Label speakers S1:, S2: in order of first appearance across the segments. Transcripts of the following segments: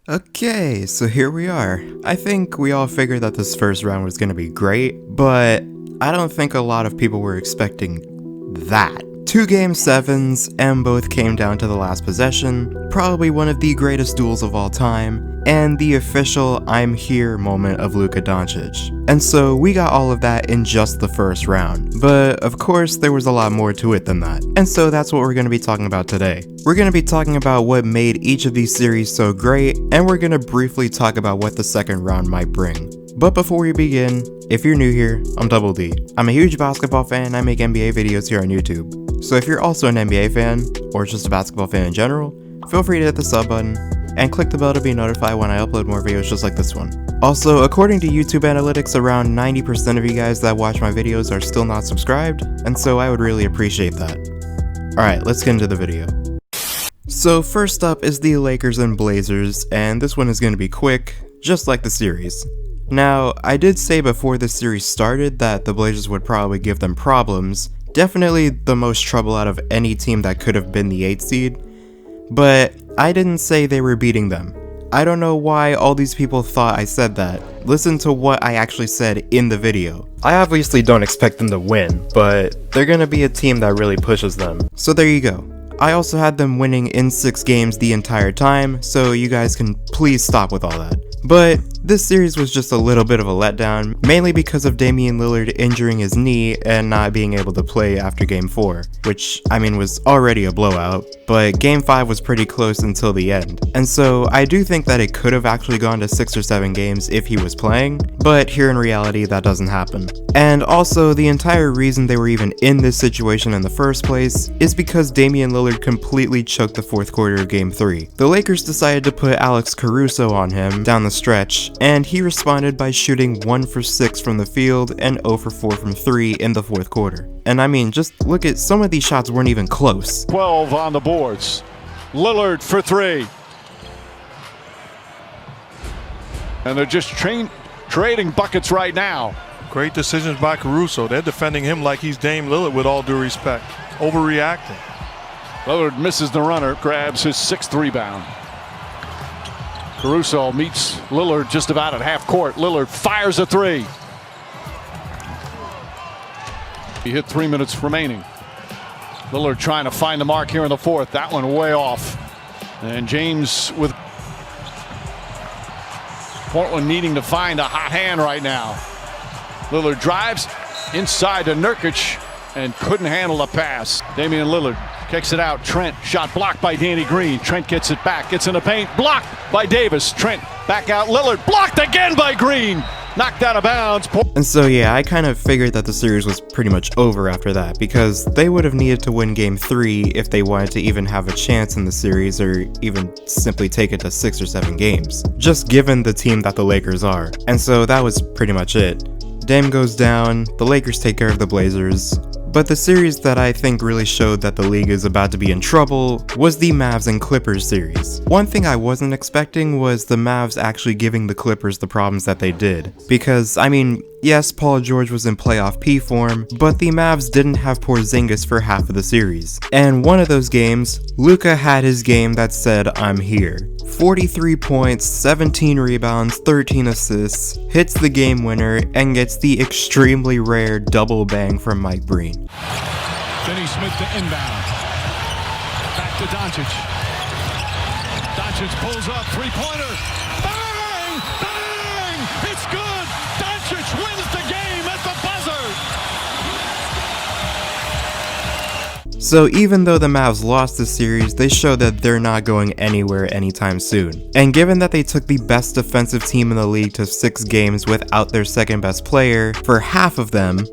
S1: Okay, so here we are. I think we all figured that this first round was gonna be great, but I don't think a lot of people were expecting that. 2 Game 7s, and both came down to the last possession, probably one of the greatest duels of all time, and the official I'm here moment of Luka Doncic. And so we got all of that in just the first round, but of course there was a lot more to it than that. And so that's what we're going to be talking about today. We're going to be talking about what made each of these series so great, and we're going to briefly talk about what the second round might bring. But before we begin, if you're new here, I'm Double D. I'm a huge basketball fan and I make NBA videos here on YouTube. So if you're also an NBA fan, or just a basketball fan in general, feel free to hit the sub button, and click the bell to be notified when I upload more videos just like this one. Also, according to YouTube analytics, around 90% of you guys that watch my videos are still not subscribed, and so I would really appreciate that. Alright, let's get into the video. So first up is the Lakers and Blazers, and this one is going to be quick, just like the series. Now, I did say before the series started that the Blazers would probably give them problems, definitely the most trouble out of any team that could have been the 8th seed, but I didn't say they were beating them. I don't know why all these people thought I said that. Listen to what I actually said in the video. I obviously don't expect them to win, but they're gonna be a team that really pushes them. So there you go. I also had them winning in 6 games the entire time, so you guys can please stop with all that. But this series was just a little bit of a letdown, mainly because of Damian Lillard injuring his knee and not being able to play after Game 4, which, I mean, was already a blowout, but Game 5 was pretty close until the end. And so I do think that it could have actually gone to 6 or 7 games if he was playing, but here in reality that doesn't happen. And also, the entire reason they were even in this situation in the first place is because Damian Lillard completely choked the 4th quarter of Game 3. The Lakers decided to put Alex Caruso on him down the stretch, and he responded by shooting 1 for 6 from the field and 0 for 4 from 3 in the 4th quarter. And I mean, just look at some of these shots weren't even close.
S2: 12 on the boards. Lillard for 3. And they're just trading buckets right now.
S3: Great decisions by Caruso. They're defending him like he's Dame Lillard, with all due respect. Overreacting.
S2: Lillard misses the runner, grabs his 6th rebound. Caruso meets Lillard just about at half court. Lillard fires a 3. He hit 3 minutes remaining. Lillard trying to find the mark here in the 4th. That one way off. And James with Portland needing to find a hot hand right now. Lillard drives inside to Nurkic and couldn't handle the pass. Damian Lillard kicks it out. Trent, shot blocked by Danny Green. Trent gets it back, gets in the paint, blocked by Davis. Trent back out. Lillard blocked again by Green. Knocked out of bounds.
S1: And so yeah, I kind of figured that the series was pretty much over after that, because they would have needed to win Game 3 if they wanted to even have a chance in the series, or even simply take it to 6 or 7 games, just given the team that the Lakers are. And so that was pretty much it. Dame goes down, the Lakers take care of the Blazers. But the series that I think really showed that the league is about to be in trouble was the Mavs and Clippers series. One thing I wasn't expecting was the Mavs actually giving the Clippers the problems that they did. Because, I mean, yes, Paul George was in playoff P form, but the Mavs didn't have Porzingis for half of the series. And one of those games, Luka had his game that said, "I'm here." 43 points, 17 rebounds, 13 assists, hits the game winner, and gets the extremely rare double bang from Mike Breen.
S2: Finney Smith to inbound. Back to Doncic. Doncic pulls up, 3-pointer. Bang! Bang! It's good! Doncic wins the game at the buzzer!
S1: So even though the Mavs lost this series, they showed that they're not going anywhere anytime soon. And given that they took the best defensive team in the league to 6 games without their second best player for half of them,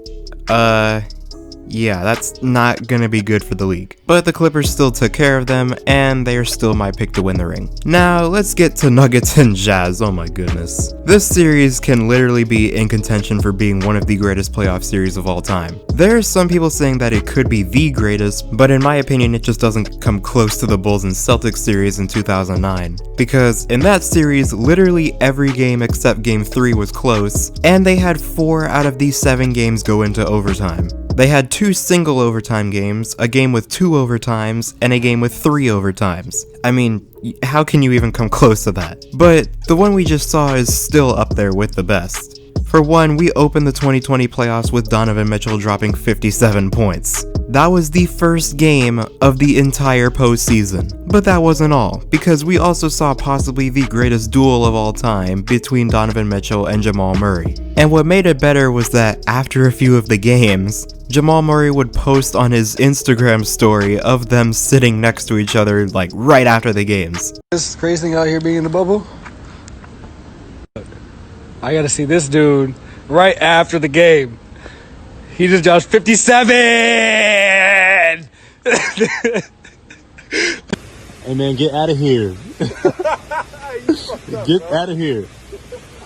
S1: yeah, that's not gonna be good for the league. But the Clippers still took care of them, and they are still my pick to win the ring. Now, let's get to Nuggets and Jazz. Oh my goodness. This series can literally be in contention for being one of the greatest playoff series of all time. There are some people saying that it could be the greatest, but in my opinion, it just doesn't come close to the Bulls and Celtics series in 2009. Because in that series, literally every game except Game 3 was close, and they had 4 out of these 7 games go into overtime. They had 2 single overtime games, a game with 2 overtimes, and a game with 3 overtimes. I mean, how can you even come close to that? But the one we just saw is still up there with the best. For one, we opened the 2020 playoffs with Donovan Mitchell dropping 57 points. That was the first game of the entire postseason. But that wasn't all, because we also saw possibly the greatest duel of all time between Donovan Mitchell and Jamal Murray. And what made it better was that after a few of the games, Jamal Murray would post on his Instagram story of them sitting next to each other like right after the games.
S4: This crazy thing out here being in the bubble. I gotta see this dude right after the game. He just dropped 57!
S5: Hey man, get out of here. Get out of here.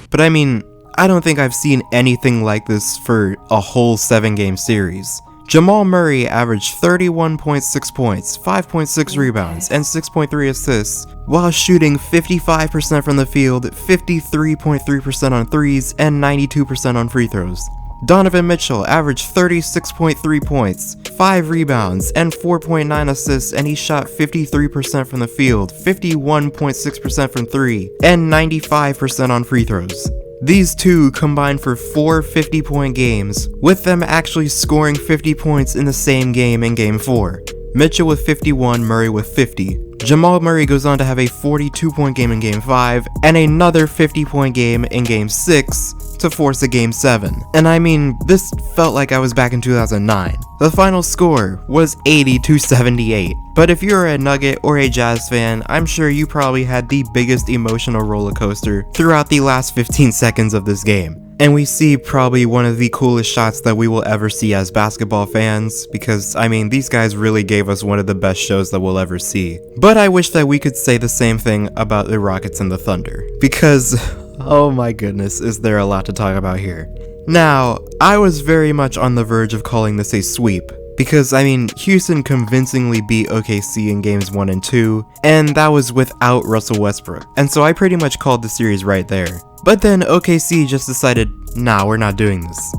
S1: But I mean, I don't think I've seen anything like this for a whole 7-game series. Jamal Murray averaged 31.6 points, 5.6 rebounds, and 6.3 assists, while shooting 55% from the field, 53.3% on threes, and 92% on free throws. Donovan Mitchell averaged 36.3 points, 5 rebounds, and 4.9 assists, and he shot 53% from the field, 51.6% from 3, and 95% on free throws. These two combined for 4 50-point games, with them actually scoring 50 points in the same game in Game 4. Mitchell with 51, Murray with 50. Jamal Murray goes on to have a 42-point game in Game 5, and another 50-point game in Game 6 to force a Game 7. And I mean, this felt like I was back in 2009. The final score was 80-78. But if you're a Nugget or a Jazz fan, I'm sure you probably had the biggest emotional roller coaster throughout the last 15 seconds of this game. And we see probably one of the coolest shots that we will ever see as basketball fans, because I mean, these guys really gave us one of the best shows that we'll ever see. But I wish that we could say the same thing about the Rockets and the Thunder, because oh my goodness, is there a lot to talk about here. Now, I was very much on the verge of calling this a sweep, because I mean, Houston convincingly beat OKC in games 1 and 2, and that was without Russell Westbrook, and so I pretty much called the series right there. But then OKC just decided, nah, we're not doing this,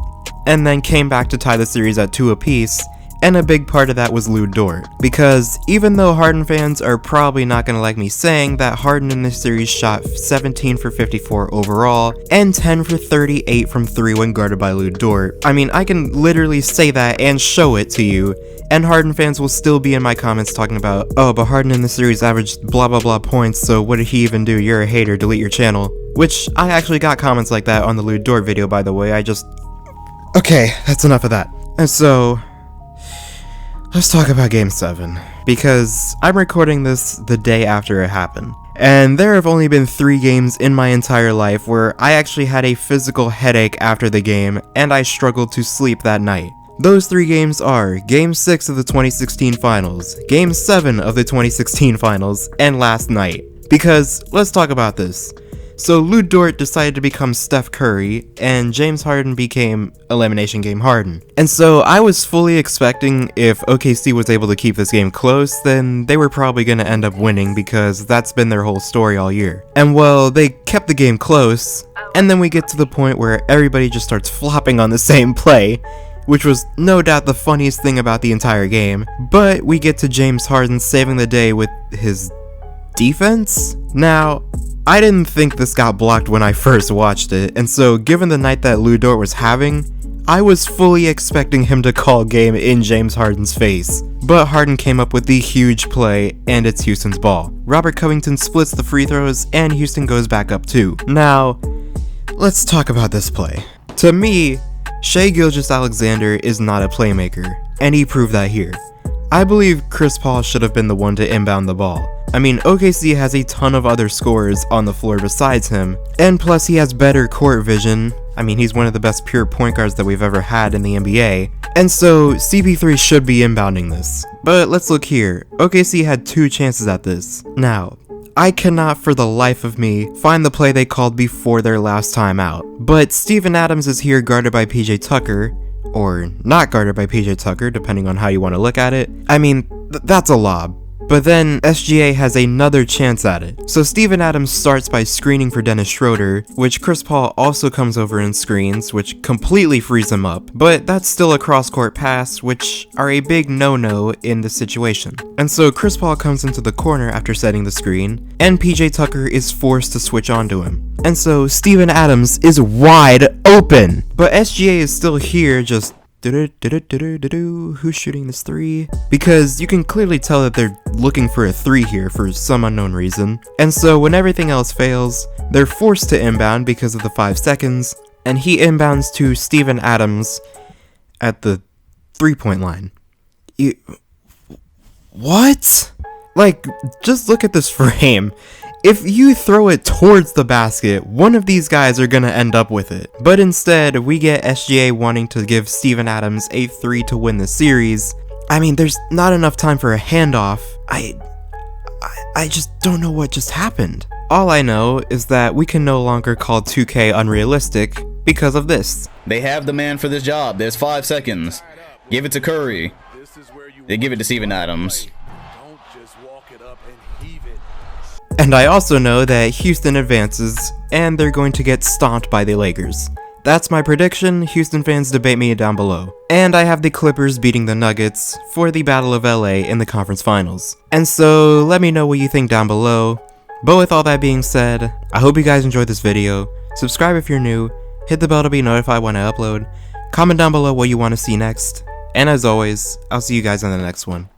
S1: and then came back to tie the series at 2 apiece, and a big part of that was Lu Dort, because even though Harden fans are probably not gonna like me saying that Harden in this series shot 17 for 54 overall, and 10 for 38 from 3 when guarded by Lu Dort, I mean, I can literally say that and show it to you, and Harden fans will still be in my comments talking about, oh, but Harden in the series averaged blah blah blah points, so what did he even do? You're a hater, delete your channel. Which, I actually got comments like that on the Lu Dort video, by the way. Okay, that's enough of that. And so, let's talk about Game 7, because I'm recording this the day after it happened. And there have only been 3 games in my entire life where I actually had a physical headache after the game, and I struggled to sleep that night. Those 3 games are Game 6 of the 2016 Finals, Game 7 of the 2016 Finals, and last night. Because, let's talk about this. So Lu Dort decided to become Steph Curry, and James Harden became Elimination Game Harden. And so I was fully expecting if OKC was able to keep this game close, then they were probably going to end up winning, because that's been their whole story all year. And well, they kept the game close, and then we get to the point where everybody just starts flopping on the same play, which was no doubt the funniest thing about the entire game. But we get to James Harden saving the day with his defense? Now, I didn't think this got blocked when I first watched it, and so given the night that Lu Dort was having, I was fully expecting him to call game in James Harden's face. But Harden came up with the huge play, and it's Houston's ball. Robert Covington splits the free throws, and Houston goes back up 2. Now, let's talk about this play. To me, Shai Gilgeous-Alexander is not a playmaker, and he proved that here. I believe Chris Paul should have been the one to inbound the ball. I mean, OKC has a ton of other scorers on the floor besides him, and plus he has better court vision. I mean, he's one of the best pure point guards that we've ever had in the NBA, and so CP3 should be inbounding this. But let's look here. OKC had 2 chances at this. Now, I cannot for the life of me find the play they called before their last timeout, but Steven Adams is here guarded by PJ Tucker, or not guarded by PJ Tucker, depending on how you want to look at it. I mean, that's a lob. But then SGA has another chance at it. So Steven Adams starts by screening for Dennis Schroeder, which Chris Paul also comes over and screens, which completely frees him up. But that's still a cross-court pass, which are a big no-no in this situation. And so Chris Paul comes into the corner after setting the screen, and PJ Tucker is forced to switch onto him. And so Steven Adams is wide open! But SGA is still here, just who's shooting this three? Because you can clearly tell that they're looking for a three here for some unknown reason. And so when everything else fails, they're forced to inbound because of the 5 seconds, and he inbounds to Steven Adams at the 3-point line. What? Like, just look at this frame. If you throw it towards the basket, one of these guys are gonna end up with it. But instead, we get SGA wanting to give Steven Adams a 3 to win the series. I mean, there's not enough time for a handoff. I just don't know what just happened. All I know is that we can no longer call 2K unrealistic because of this.
S6: They have the man for this job. There's 5 seconds. Give it to Curry. They give it to Steven Adams.
S1: And I also know that Houston advances, and they're going to get stomped by the Lakers. That's my prediction. Houston fans, debate me down below. And I have the Clippers beating the Nuggets for the Battle of LA in the conference finals. And so let me know what you think down below. But with all that being said, I hope you guys enjoyed this video. Subscribe if you're new, hit the bell to be notified when I upload, comment down below what you want to see next, and as always, I'll see you guys in the next one.